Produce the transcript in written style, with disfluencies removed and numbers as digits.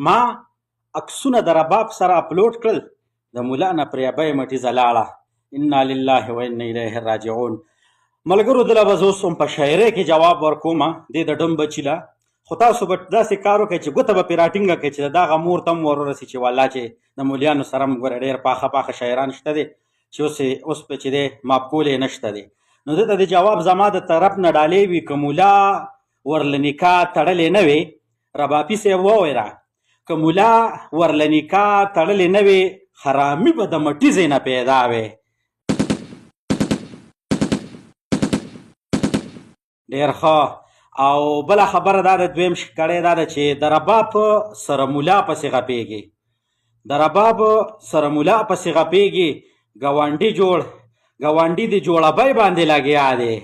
ما عکسونه د رباب سره اپلوډ کړل د مولا نه پرې ابۍ مټي زلاړه انا لله و انا الیه راجعون. ملګرو دله به زه اوس هم په شاعرۍ کې جواب ورکوم دې د ډم بچي له، خو تاسو به داسې کار وکړئ چې ګوته به پرې راټینګه کړئ چې د دغه مور ته هم ور ورسي چې والله چې د مولیانو سره هم ګوره ډېر پاخه شاعران شته دي چې اوس په چې دی ماپ کول یې نشته دی. نو دته د جواب زما د طرف نه ډالۍ وي که مولا ورله نکاح تړلې نه وي. ربابي صاحب وویله که مولا ورله نکاح تړلې نه وي حرامي به د مټي ځای نه پیدا وي. ډېر ښه. او بله خبره دا د دویم کړی دا ده چې د رباب سره مولا پسې غپېږي، ګاونډي د جوړ ابۍ باندې لګیا دی.